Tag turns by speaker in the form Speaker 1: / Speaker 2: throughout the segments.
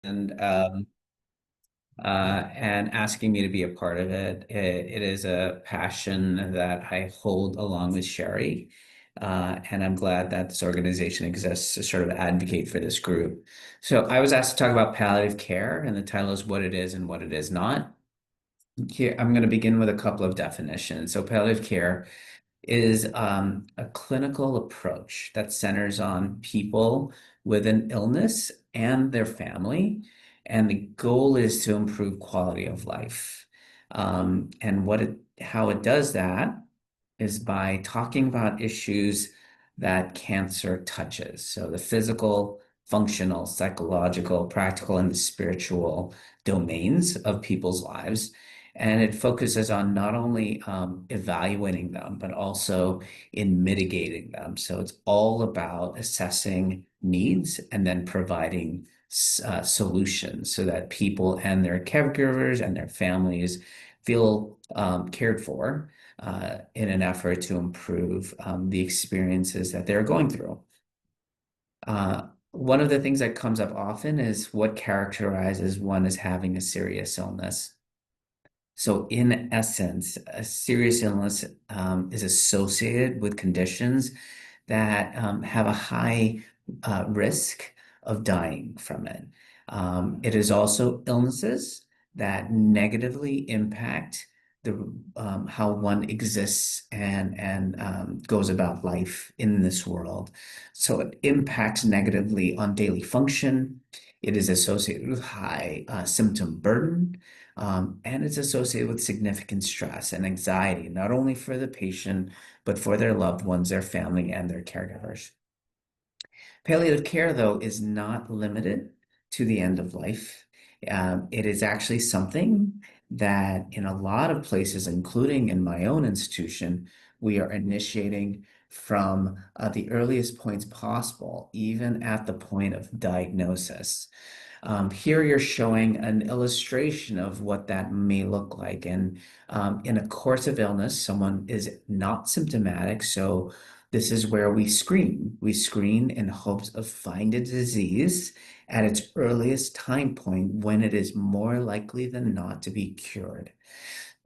Speaker 1: and asking me to be a part of it. It is a passion that I hold along with Sherry. And I'm glad that this organization exists to sort of advocate for this group. So I was asked to talk about palliative care, and the title is What It Is and What It Is Not. Here, I'm going to begin with a couple of definitions. So palliative care is a clinical approach that centers on people with an illness and their family. And the goal is to improve quality of life. How it does that is by talking about issues that cancer touches. So the physical, functional, psychological, practical, and the spiritual domains of people's lives. And it focuses on not only evaluating them, but also in mitigating them. So it's all about assessing needs and then providing solutions so that people and their caregivers and their families feel cared for in an effort to improve the experiences that they're going through. One of the things that comes up often is what characterizes one as having a serious illness. So, in essence, a serious illness is associated with conditions that have a high risk of dying from it. It is also illnesses that negatively impact the how one exists and goes about life in this world. So it impacts negatively on daily function. It is associated with high symptom burden. And it's associated with significant stress and anxiety, not only for the patient, but for their loved ones, their family, and their caregivers. Palliative care, though, is not limited to the end of life. It is actually something that in a lot of places, including in my own institution, we are initiating from the earliest points possible, even at the point of diagnosis. Here you're showing an illustration of what that may look like. And in a course of illness, someone is not symptomatic. So this is where we screen. We screen in hopes of finding a disease at its earliest time point when it is more likely than not to be cured.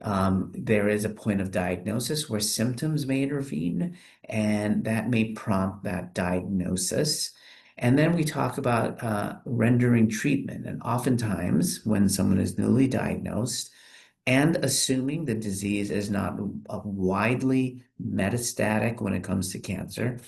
Speaker 1: There is a point of diagnosis where symptoms may intervene, and that may prompt that diagnosis. And then we talk about rendering treatment. And oftentimes, when someone is newly diagnosed, and assuming the disease is not widely metastatic when it comes to cancer,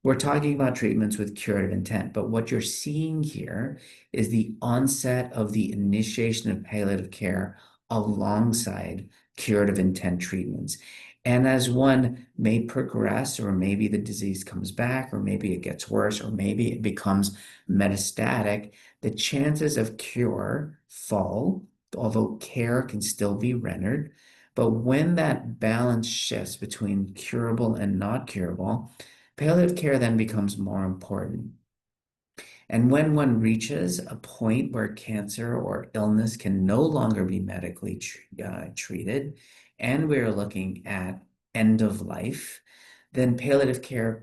Speaker 1: we're talking about treatments with curative intent. But what you're seeing here is the onset of the initiation of palliative care alongside curative intent treatments. And as one may progress, or maybe the disease comes back, or maybe it gets worse, or maybe it becomes metastatic, the chances of cure fall, although care can still be rendered. But when that balance shifts between curable and not curable, palliative care then becomes more important. And when one reaches a point where cancer or illness can no longer be medically treated, and we're looking at end of life, then palliative care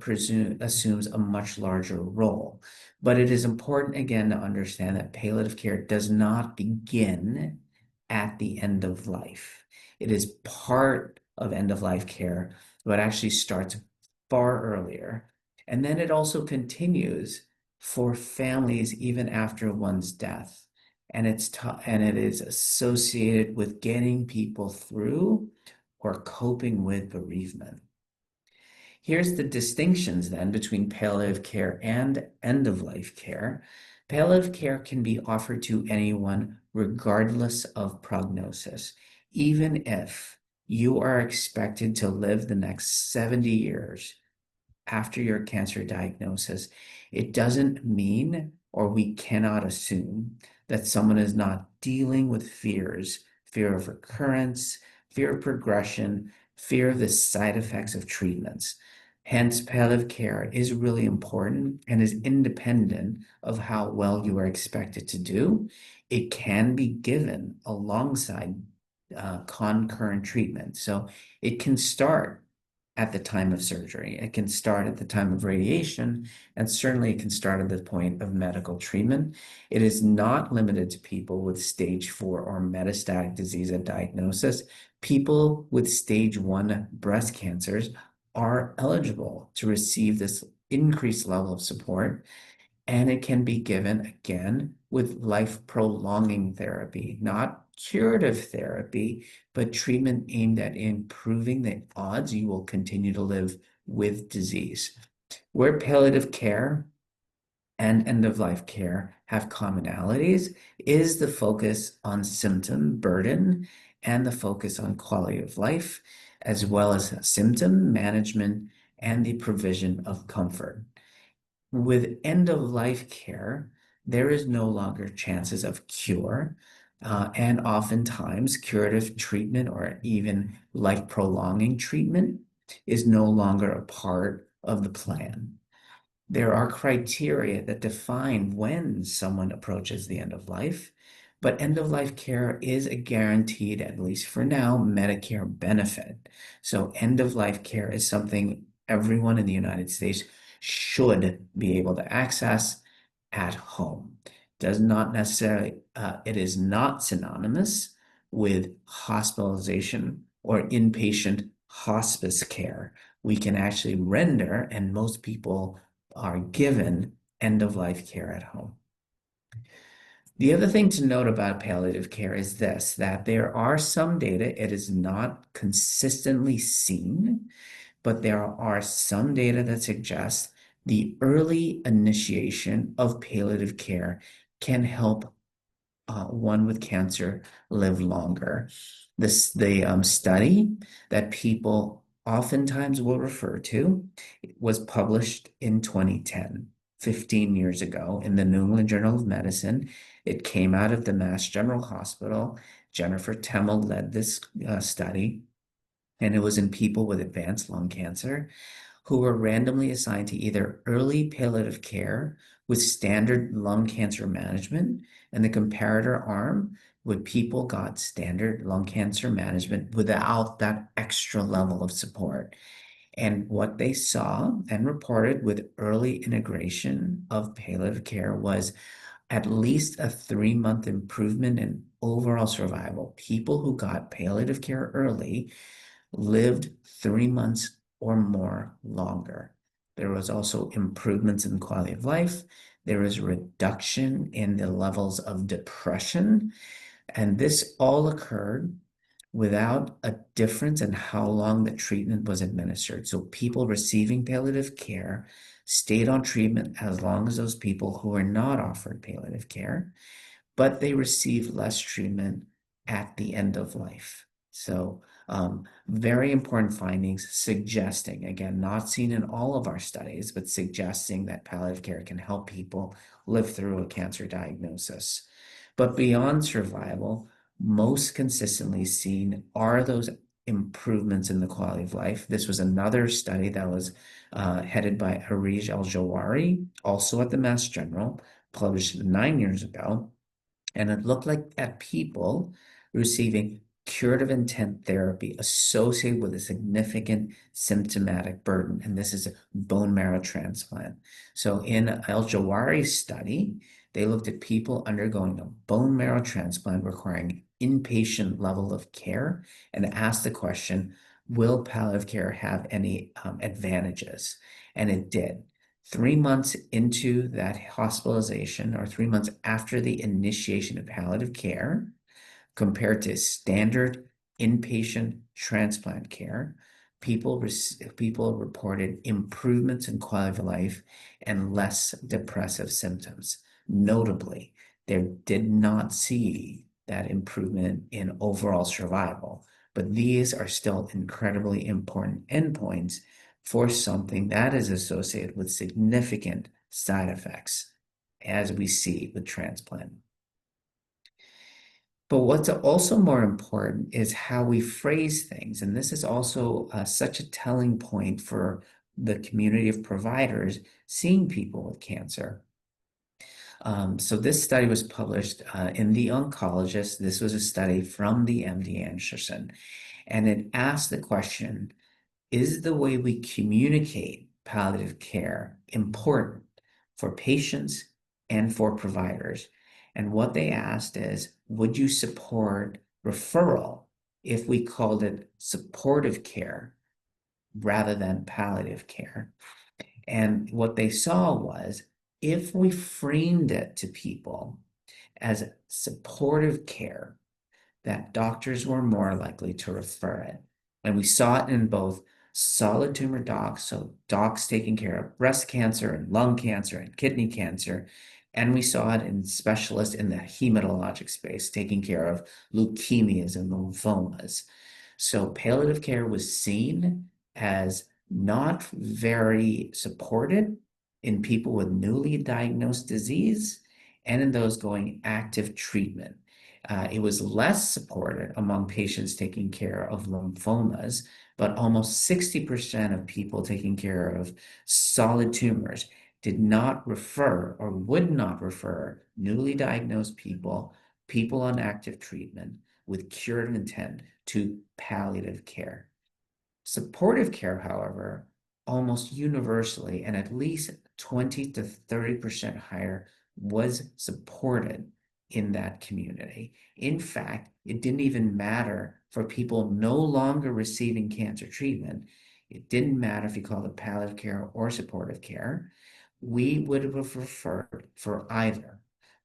Speaker 1: assumes a much larger role. But it is important again to understand that palliative care does not begin at the end of life. It is part of end of life care, but actually starts far earlier. And then it also continues for families even after one's death. And and it is associated with getting people through or coping with bereavement. Here's the distinctions then between palliative care and end of life care. Palliative care can be offered to anyone regardless of prognosis, even if you are expected to live the next 70 years after your cancer diagnosis. It doesn't mean, or we cannot assume, that someone is not dealing with fears, fear of recurrence, fear of progression, fear of the side effects of treatments. Hence, palliative care is really important and is independent of how well you are expected to do. It can be given alongside concurrent treatment. So it can start at the time of surgery. It can start at the time of radiation, and certainly it can start at the point of medical treatment. It is not limited to people with stage 4 or metastatic disease at diagnosis. People with stage 1 breast cancers are eligible to receive this increased level of support, and it can be given again with life-prolonging therapy, not curative therapy, but treatment aimed at improving the odds you will continue to live with disease. Where palliative care and end-of-life care have commonalities is the focus on symptom burden and the focus on quality of life, as well as symptom management and the provision of comfort. With end-of-life care, there is no longer chances of cure, and oftentimes curative treatment or even life-prolonging treatment is no longer a part of the plan. There are criteria that define when someone approaches the end of life, but end of life care is a guaranteed, at least for now, Medicare benefit. So end of life care is something everyone in the United States should be able to access at home. Does not necessarily, it is not synonymous with hospitalization or inpatient hospice care. We can actually render, and most people are given end-of-life care at home. The other thing to note about palliative care is this, that there are some data, it is not consistently seen, but there are some data that suggest the early initiation of palliative care can help one with cancer live longer. The study that people oftentimes will refer to was published in 2010, 15 years ago, in the New England Journal of Medicine. It came out of the Mass General Hospital. Jennifer Temmel led this study, and it was in people with advanced lung cancer who were randomly assigned to either early palliative care with standard lung cancer management, and the comparator arm with people got standard lung cancer management without that extra level of support. And what they saw and reported with early integration of palliative care was at least a 3-month improvement in overall survival. People who got palliative care early lived 3 months or more longer. There was also improvements in quality of life. There was a reduction in the levels of depression. And this all occurred without a difference in how long the treatment was administered. So people receiving palliative care stayed on treatment as long as those people who were not offered palliative care, but they received less treatment at the end of life. So very important findings suggesting, again, not seen in all of our studies, but suggesting that palliative care can help people live through a cancer diagnosis. But beyond survival, most consistently seen are those improvements in the quality of life. This was another study that was headed by Harij Al-Jawari, also at the Mass General, published 9 years ago. And it looked like at people receiving curative intent therapy associated with a significant symptomatic burden. And this is a bone marrow transplant. So in Al-Jawari's study, they looked at people undergoing a bone marrow transplant requiring inpatient level of care and asked the question, will palliative care have any advantages? And it did. 3 months into that hospitalization, or 3 months after the initiation of palliative care, compared to standard inpatient transplant care, people reported improvements in quality of life and less depressive symptoms. Notably, they did not see that improvement in overall survival, but these are still incredibly important endpoints for something that is associated with significant side effects, as we see with transplant. But what's also more important is how we phrase things. And this is also such a telling point for the community of providers seeing people with cancer. So this study was published in The Oncologist. This was a study from the MD Anderson, and it asked the question, is the way we communicate palliative care important for patients and for providers? And what they asked is, would you support referral if we called it supportive care rather than palliative care? And what they saw was, if we framed it to people as supportive care, that doctors were more likely to refer it. And we saw it in both solid tumor docs, so docs taking care of breast cancer and lung cancer and kidney cancer. And we saw it in specialists in the hematologic space, taking care of leukemias and lymphomas. So palliative care was seen as not very supported in people with newly diagnosed disease and in those going active treatment. It was less supported among patients taking care of lymphomas, but almost 60% of people taking care of solid tumors did not refer or would not refer newly diagnosed people, people on active treatment with curative intent to palliative care. Supportive care, however, almost universally and at least 20 to 30% higher was supported in that community. In fact, it didn't even matter for people no longer receiving cancer treatment. It didn't matter if you called it palliative care or supportive care. We would have preferred for either.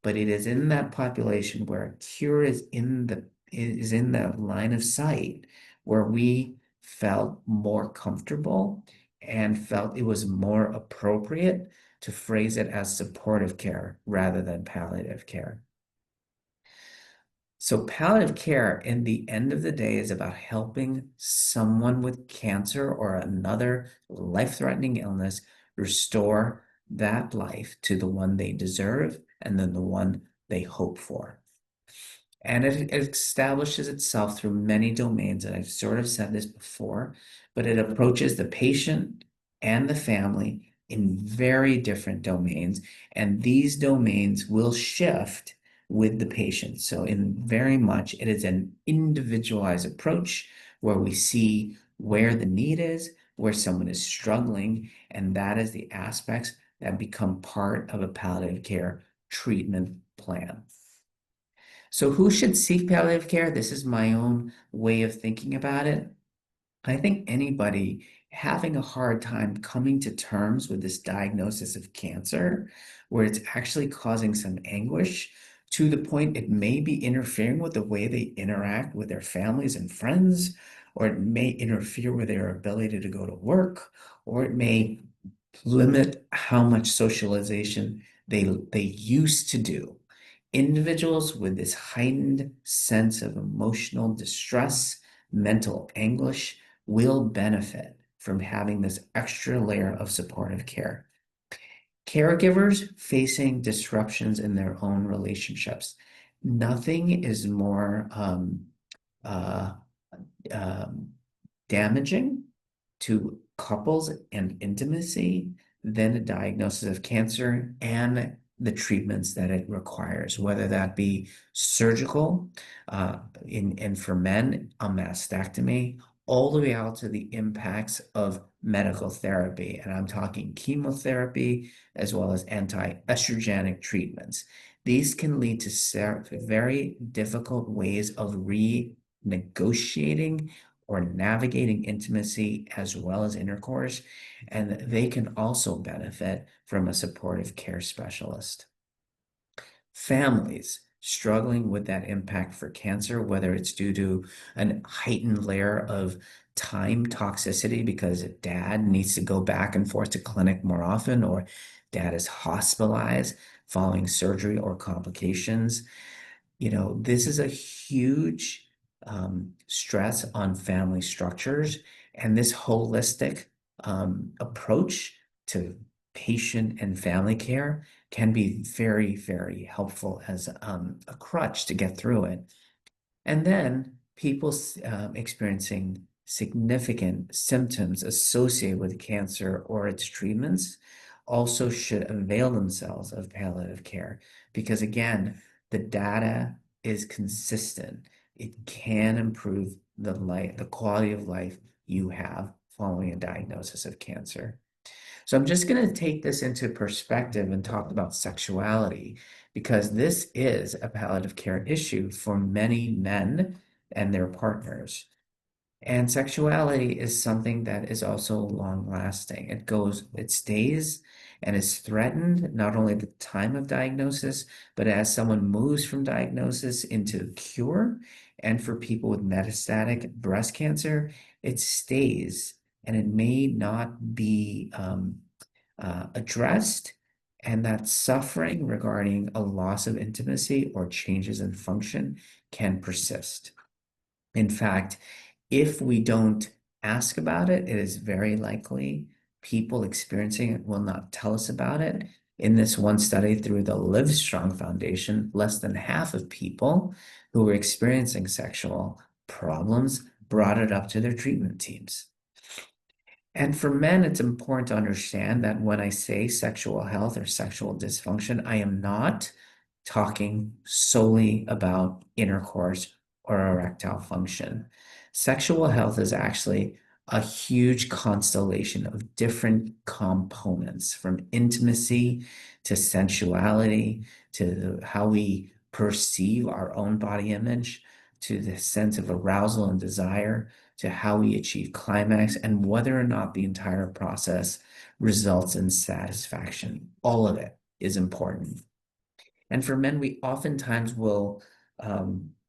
Speaker 1: But it is in that population where cure is in the line of sight where we felt more comfortable and felt it was more appropriate to phrase it as supportive care rather than palliative care. So palliative care, in the end of the day, is about helping someone with cancer or another life-threatening illness restore that life to the one they deserve and then the one they hope for. And it establishes itself through many domains. And I've sort of said this before, but it approaches the patient and the family in very different domains. And these domains will shift with the patient. So in very much, it is an individualized approach where we see where the need is, where someone is struggling, and that is the aspects that become part of a palliative care treatment plan. So who should seek palliative care? This is my own way of thinking about it. I think anybody having a hard time coming to terms with this diagnosis of cancer, where it's actually causing some anguish to the point it may be interfering with the way they interact with their families and friends, or it may interfere with their ability to go to work, or it may limit how much socialization they used to do. Individuals with this heightened sense of emotional distress, mental anguish, will benefit from having this extra layer of supportive care. Caregivers facing disruptions in their own relationships. Nothing is more uh, um, damaging to couples and intimacy than a diagnosis of cancer and the treatments that it requires, whether that be surgical, and for men, a mastectomy, all the way out to the impacts of medical therapy. And I'm talking chemotherapy as well as anti-estrogenic treatments. These can lead to very difficult ways of renegotiating or navigating intimacy as well as intercourse, and they can also benefit from a supportive care specialist. Families struggling with that impact for cancer, whether it's due to a heightened layer of time toxicity because dad needs to go back and forth to clinic more often, or dad is hospitalized following surgery or complications. This is a huge stress on family structures, and this holistic approach to patient and family care can be very, very helpful as a crutch to get through it. And then people experiencing significant symptoms associated with cancer or its treatments also should avail themselves of palliative care because, again, the data is consistent. It can improve the quality of life you have following a diagnosis of cancer. So I'm just going to take this into perspective and talk about sexuality because this is a palliative care issue for many men and their partners. And sexuality is something that is also long lasting. It stays and is threatened not only at the time of diagnosis, but as someone moves from diagnosis into cure. And for people with metastatic breast cancer, it stays and it may not be addressed. And that suffering regarding a loss of intimacy or changes in function can persist. In fact, if we don't ask about it, it is very likely people experiencing it will not tell us about it. In this one study through the Livestrong Foundation, less than half of people who were experiencing sexual problems brought it up to their treatment teams. And for men, it's important to understand that when I say sexual health or sexual dysfunction, I am not talking solely about intercourse or erectile function. Sexual health is actually a huge constellation of different components, from intimacy to sensuality to how we perceive our own body image to the sense of arousal and desire to how we achieve climax and whether or not the entire process results in satisfaction. All of it is important. And for men, we oftentimes will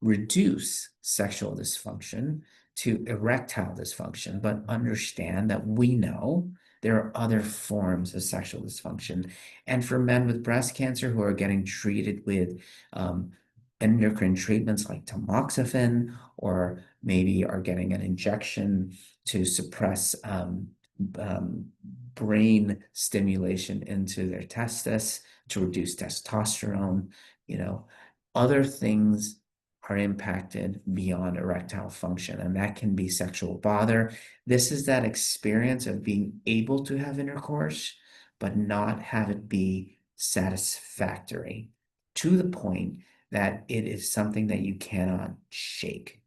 Speaker 1: reduce sexual dysfunction to erectile dysfunction, but understand that we know there are other forms of sexual dysfunction. And for men with breast cancer who are getting treated with endocrine treatments like tamoxifen, or maybe are getting an injection to suppress um, brain stimulation into their testis to reduce testosterone, you know, other things are impacted beyond erectile function, and that can be sexual bother. This is that experience of being able to have intercourse, but not have it be satisfactory to the point that it is something that you cannot shake.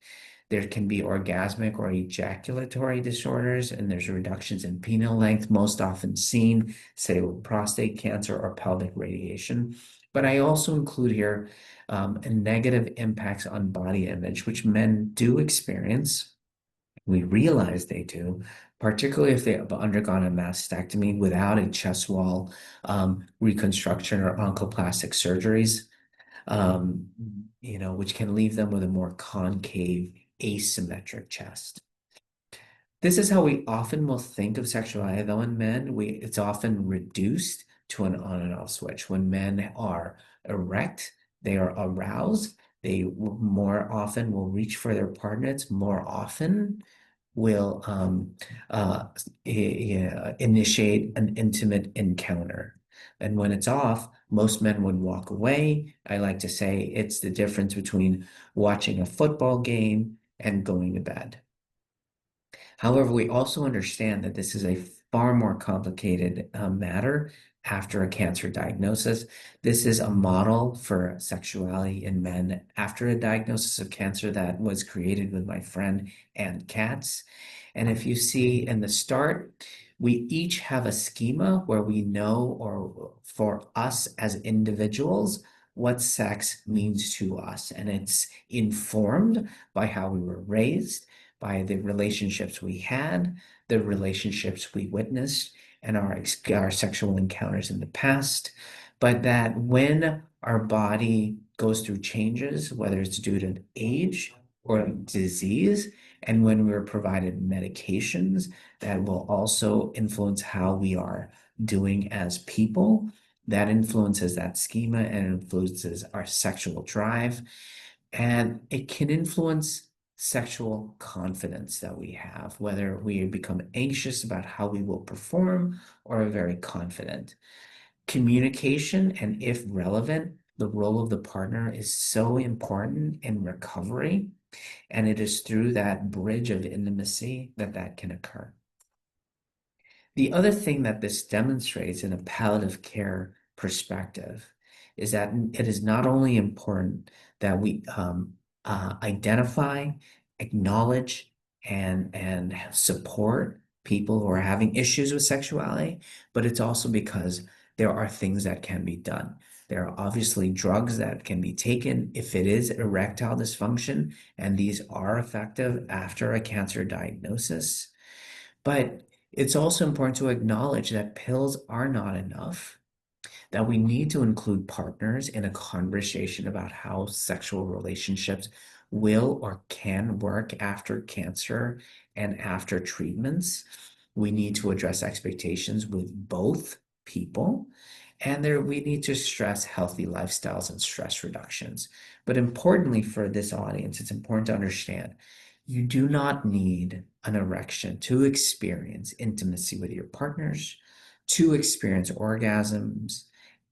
Speaker 1: There can be orgasmic or ejaculatory disorders, and there's reductions in penile length, most often seen, say, with prostate cancer or pelvic radiation. But I also include here negative impacts on body image, which men do experience. We realize they do, particularly if they have undergone a mastectomy without a chest wall reconstruction or oncoplastic surgeries, um, which can leave them with a more concave, asymmetric chest. This is how we often will think of sexuality, though in men, it's often reduced to an on and off switch. When men are erect, they are aroused, they more often will reach for their partners, more often will uh, initiate an intimate encounter. And when it's off, most men would walk away. I like to say it's the difference between watching a football game and going to bed. However, we also understand that this is a far more complicated matter after a cancer diagnosis. This is a model for sexuality in men after a diagnosis of cancer that was created with my friend Ann Katz. And if you see in the start, we each have a schema where we know, or for us as individuals, what sex means to us. And it's informed by how we were raised, by the relationships we had, the relationships we witnessed, and our sexual encounters in the past. But that when our body goes through changes, whether it's due to age or disease, and when we're provided medications that will also influence how we are doing as people, that influences that schema and influences our sexual drive. And it can influence sexual confidence that we have, whether we become anxious about how we will perform or are very confident. Communication, and if relevant, the role of the partner is so important in recovery, and it is through that bridge of intimacy that that can occur. The other thing that this demonstrates in a palliative care perspective is that it is not only important that we identify, acknowledge, and support people who are having issues with sexuality, but it's also because there are things that can be done. There are obviously drugs that can be taken if it is erectile dysfunction, and these are effective after a cancer diagnosis. But it's also important to acknowledge that pills are not enough, that we need to include partners in a conversation about how sexual relationships will or can work after cancer and after treatments. We need to address expectations with both people. And there, we need to stress healthy lifestyles and stress reductions. But importantly for this audience, it's important to understand you do not need an erection to experience intimacy with your partners, to experience orgasms,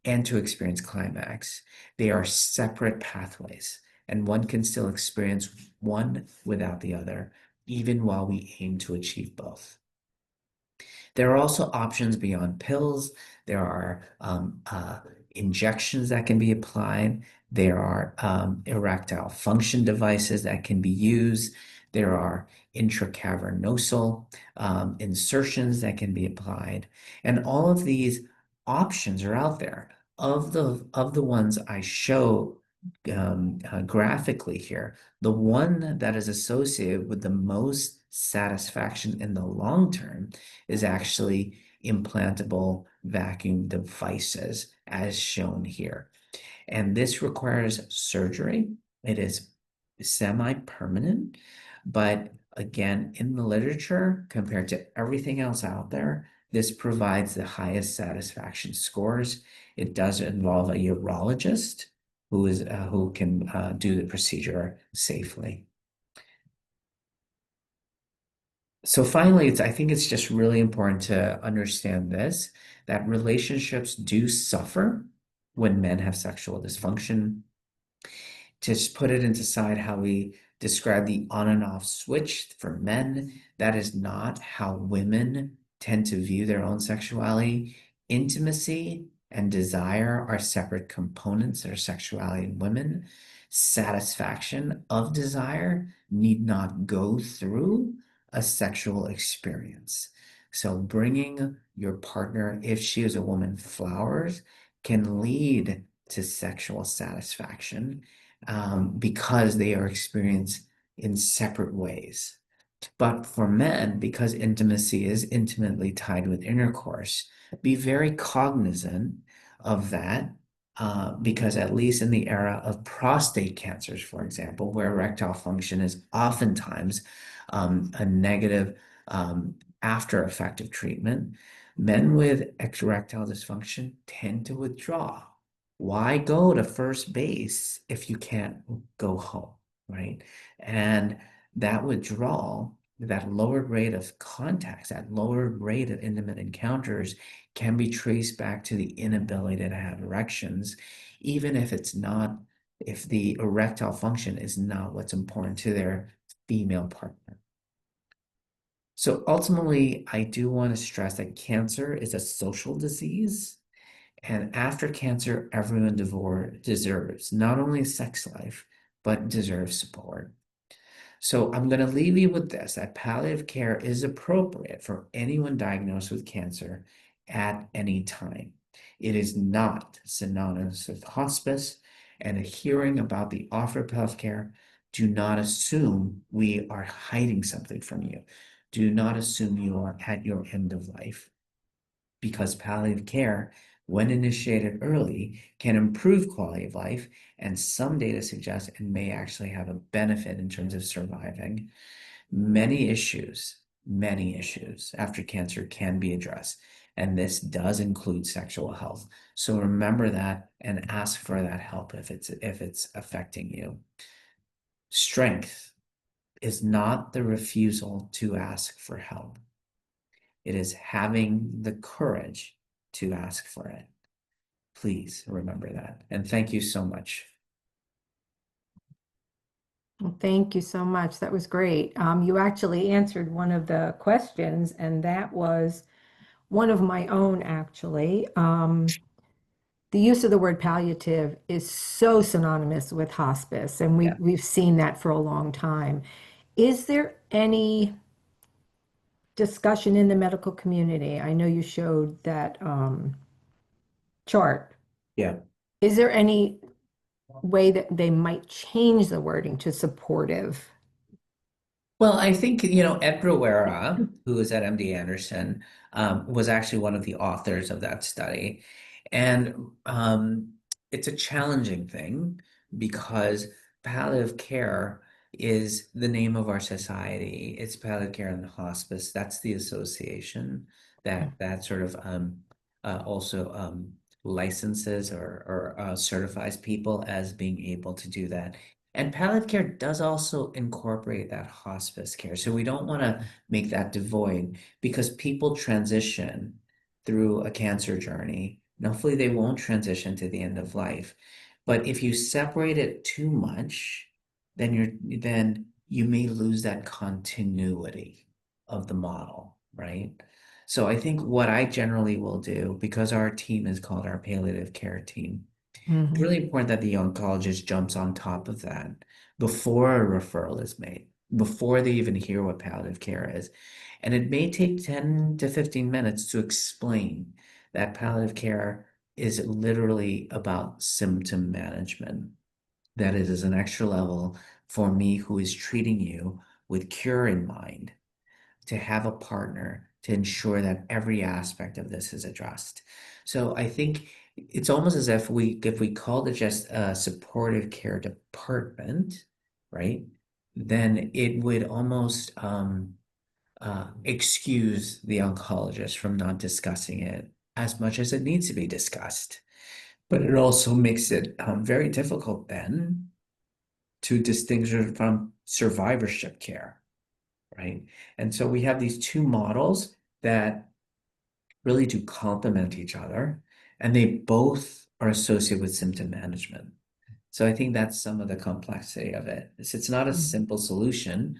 Speaker 1: and to experience climax. They are separate pathways, and one can still experience one without the other, even while we aim to achieve both. There are also options beyond pills. There are injections that can be applied. There are erectile function devices that can be used. There are intracavernosal insertions that can be applied. And all of these options are out there. Of the ones I show graphically here, the one that is associated with the most satisfaction in the long term is actually implantable vacuum devices, as shown here. And this requires surgery. It is semi-permanent, but again, in the literature, compared to everything else out there, this provides the highest satisfaction scores. It does involve a urologist who can do the procedure safely. So finally, I think it's just really important to understand this, that relationships do suffer when men have sexual dysfunction. To just put it into side how we describe the on and off switch for men, that is not how women tend to view their own sexuality. Intimacy and desire are separate components of sexuality in women. Satisfaction of desire need not go through a sexual experience. So bringing your partner, if she is a woman, flowers can lead to sexual satisfaction because they are experienced in separate ways. But for men, because intimacy is intimately tied with intercourse, be very cognizant of that. Because at least in the era of prostate cancers, for example, where erectile function is oftentimes a negative after effect of treatment, men with erectile dysfunction tend to withdraw. Why go to first base if you can't go home, right? And that withdrawal, that lowered rate of contacts, that lowered rate of intimate encounters can be traced back to the inability to have erections, even if it's not, if the erectile function is not what's important to their female partner. So ultimately, I do want to stress that cancer is a social disease. And after cancer, everyone deserves not only a sex life, but deserves support. So I'm going to leave you with this, that palliative care is appropriate for anyone diagnosed with cancer at any time. It is not synonymous with hospice, and hearing about the offer of healthcare, do not assume we are hiding something from you. Do not assume you are at your end of life, because palliative care, when initiated early, can improve quality of life, and some data suggest it may actually have a benefit in terms of surviving. Many issues after cancer can be addressed, and this does include sexual health. So remember that and ask for that help if it's affecting you. Strength is not the refusal to ask for help. It is having the courage to ask for it. Please remember that. And thank you so much.
Speaker 2: Well, thank you so much. That was great. You actually answered one of the questions, and that was one of my own, actually. The use of the word palliative is so synonymous with hospice, and we've seen that for a long time. Is there any discussion in the medical community? I know you showed that chart.
Speaker 1: Yeah.
Speaker 2: Is there any way that they might change the wording to supportive?
Speaker 1: Well, I think, Ed Bruera, who is at MD Anderson, was actually one of the authors of that study. And it's a challenging thing because palliative care is the name of our society. It's palliative care and hospice. That's the association that sort of also licenses or certifies people as being able to do that. And palliative care does also incorporate that hospice care. So we don't want to make that devoid because people transition through a cancer journey. And hopefully they won't transition to the end of life. But if you separate it too much, then you may lose that continuity of the model, right? So I think what I generally will do, because our team is called our palliative care team, it's
Speaker 2: Mhm.
Speaker 1: really important that the oncologist jumps on top of that before a referral is made, before they even hear what palliative care is. And it may take 10 to 15 minutes to explain that palliative care is literally about symptom management, that it is an extra level for me who is treating you with cure in mind to have a partner to ensure that every aspect of this is addressed. So I think it's almost as if we called it just a supportive care department, right? Then it would almost excuse the oncologist from not discussing it as much as it needs to be discussed. But it also makes it very difficult then to distinguish it from survivorship care, right? And so we have these two models that really do complement each other, and they both are associated with symptom management. So I think that's some of the complexity of it. It's not a
Speaker 2: Mhm.
Speaker 1: simple solution,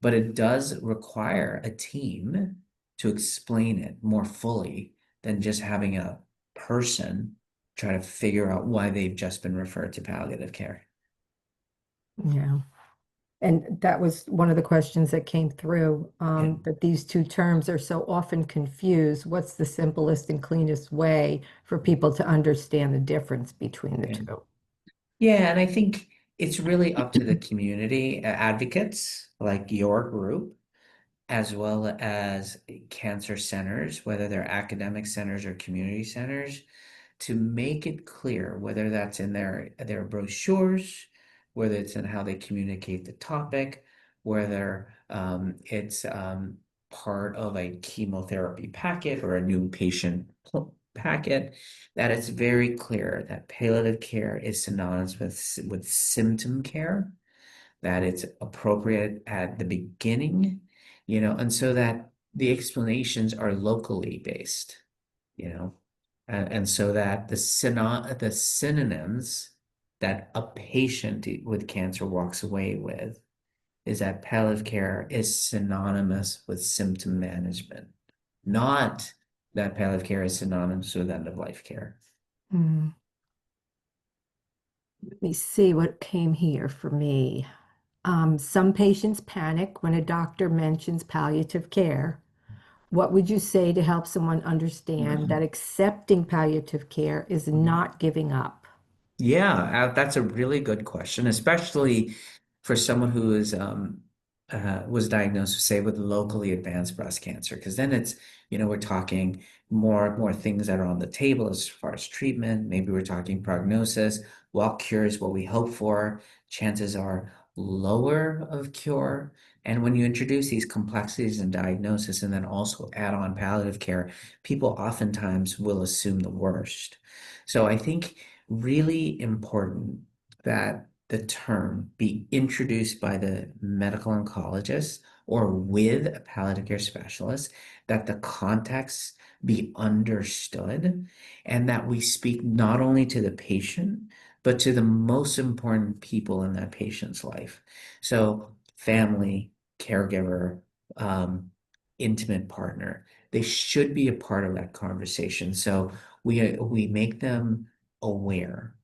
Speaker 1: but it does require a team to explain it more fully than just having a person try to figure out why they've just been referred to palliative care.
Speaker 2: Yeah. And that was one of the questions that came through,
Speaker 1: Yeah.
Speaker 2: that these two terms are so often confused. What's the simplest and cleanest way for people to understand the difference between the
Speaker 1: Yeah.
Speaker 2: two?
Speaker 1: Yeah, and I think it's really up to the community advocates like your group, as well as cancer centers, whether they're academic centers or community centers, to make it clear, whether that's in their brochures, whether it's in how they communicate the topic, whether it's part of a chemotherapy packet or a new patient packet, that it's very clear that palliative care is synonymous with symptom care, that it's appropriate at the beginning, and so that the explanations are locally based, you know, and so that the synonyms that a patient with cancer walks away with is that palliative care is synonymous with symptom management, not that palliative care is synonymous with end of life care.
Speaker 2: Hmm. Let me see what came here for me. Some patients panic when a doctor mentions palliative care. What would you say to help someone understand that accepting palliative care is not giving up?
Speaker 1: Yeah, that's a really good question, especially for someone who was diagnosed, say, with locally advanced breast cancer, because then it's, we're talking more things that are on the table as far as treatment. Maybe we're talking prognosis. While cure is what we hope for, chances are lower of cure. And when you introduce these complexities in diagnosis and then also add on palliative care, people oftentimes will assume the worst. So I think really important that the term be introduced by the medical oncologist or with a palliative care specialist, that the context be understood, and that we speak not only to the patient, but to the most important people in that patient's life. So, family, caregiver, intimate partner, they should be a part of that conversation. So, we make them aware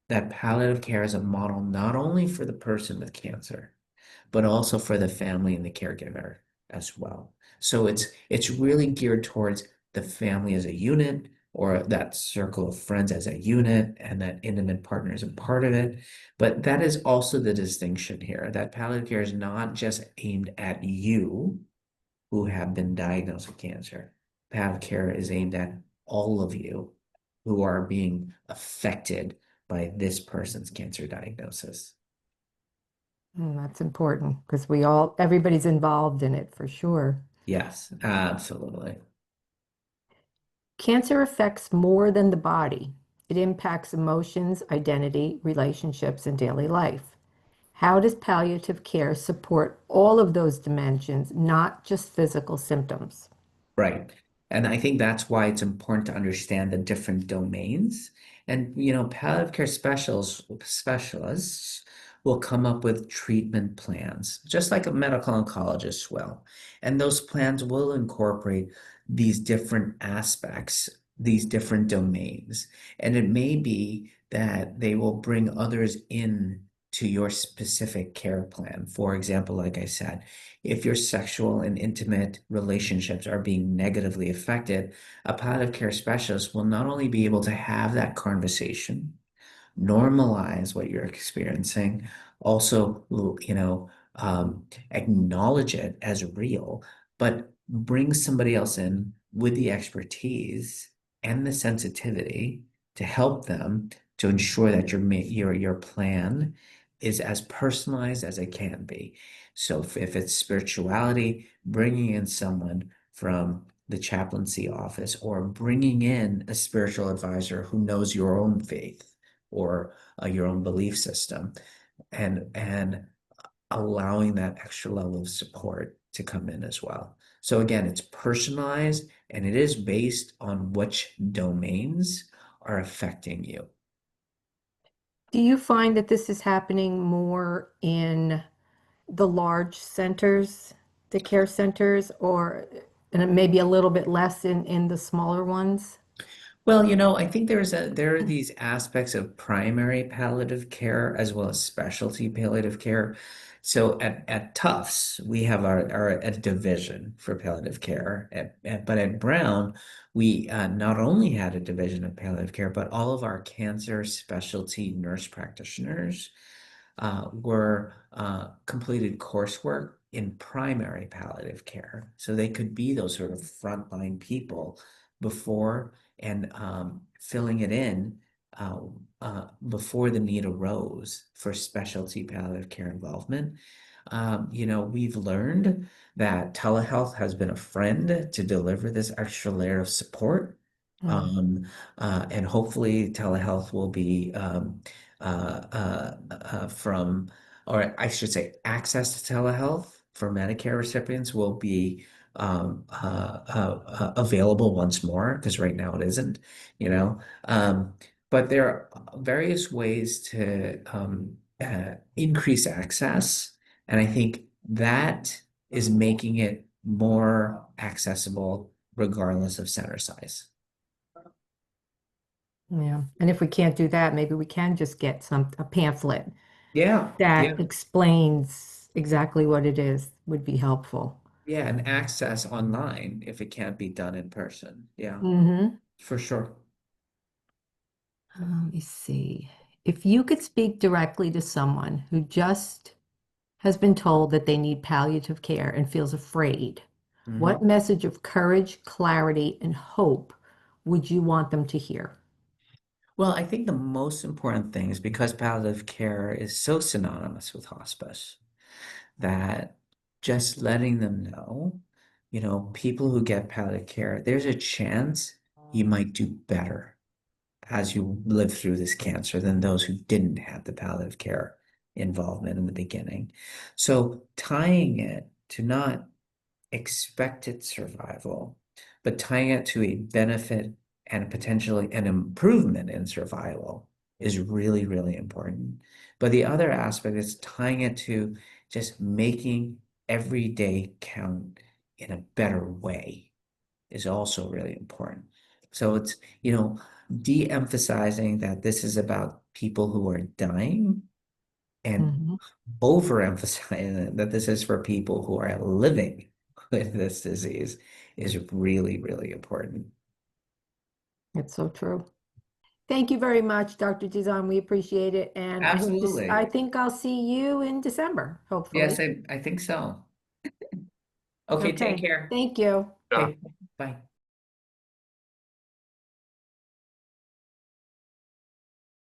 Speaker 1: that palliative care is a model not only for the person with cancer, but also for the family and the caregiver. as well. So it's really geared towards the family as a unit or that circle of friends as a unit and that intimate partner is a part of it. But that is also the distinction here that palliative care is not just aimed at you who have been diagnosed with cancer. Palliative care is aimed at all of you who are being affected by this person's cancer diagnosis.
Speaker 2: That's important because everybody's involved in it for sure.
Speaker 1: Yes, absolutely.
Speaker 2: Cancer affects more than the body. It impacts emotions, identity, relationships, and daily life. How does palliative care support all of those dimensions, not just physical symptoms?
Speaker 1: Right. And I think that's why it's important to understand the different domains. And, palliative care specialists will come up with treatment plans, just like a medical oncologist will. And those plans will incorporate these different aspects, these different domains. And it may be that they will bring others in to your specific care plan. For example, like I said, if your sexual and intimate relationships are being negatively affected, a palliative care specialist will not only be able to have that conversation, normalize what you're experiencing, also, acknowledge it as real, but bring somebody else in with the expertise and the sensitivity to help them to ensure that your plan is as personalized as it can be. So if it's spirituality, bringing in someone from the chaplaincy office or bringing in a spiritual advisor who knows your own faith or your own belief system and allowing that extra level of support to come in as well. So again, it's personalized and it is based on which domains are affecting you.
Speaker 2: Do you find that this is happening more in the large centers, the care centers, or and maybe a little bit less in the smaller ones?
Speaker 1: Well, I think there are these aspects of primary palliative care as well as specialty palliative care. So at Tufts, we have a division for palliative care. But at Brown, we not only had a division of palliative care, but all of our cancer specialty nurse practitioners were completed coursework in primary palliative care. So they could be those sort of frontline people before and filling it in uh, before the need arose for specialty palliative care involvement. We've learned that telehealth has been a friend to deliver this extra layer of support.
Speaker 2: Mm.
Speaker 1: Um, and hopefully telehealth will be from, or I should say, access to telehealth for Medicare recipients will be available once more because right now it isn't, you know. Um, but there are various ways to increase access, and I think that is making it more accessible regardless of center size.
Speaker 2: Yeah. And if we can't do that, maybe we can just get a pamphlet
Speaker 1: Yeah,
Speaker 2: that
Speaker 1: yeah.
Speaker 2: explains exactly what it is would be helpful.
Speaker 1: Yeah, and access online if it can't be done in person. Yeah,
Speaker 2: Hmm.
Speaker 1: for sure.
Speaker 2: Let me see. If you could speak directly to someone who just has been told that they need palliative care and feels afraid, what
Speaker 1: Mhm.
Speaker 2: message of courage, clarity, and hope would you want them to hear?
Speaker 1: Well, I think the most important thing is because palliative care is so synonymous with hospice that just letting them know, people who get palliative care, there's a chance you might do better as you live through this cancer than those who didn't have the palliative care involvement in the beginning. So tying it to not expected survival, but tying it to a benefit and potentially an improvement in survival is really, really important. But the other aspect is tying it to just making every day count in a better way is also really important. So it's, de-emphasizing that this is about people who are dying and
Speaker 2: Mhm.
Speaker 1: overemphasizing that this is for people who are living. with this disease is really, really important.
Speaker 2: It's so true. Thank you very much, Dr. Dizon. We appreciate it. And I
Speaker 1: Absolutely.
Speaker 2: think I'll see you in December,
Speaker 1: Yes,
Speaker 2: hopefully.
Speaker 1: I think so. Okay, take
Speaker 2: Okay.
Speaker 1: care.
Speaker 2: Thank you.
Speaker 1: Okay, bye.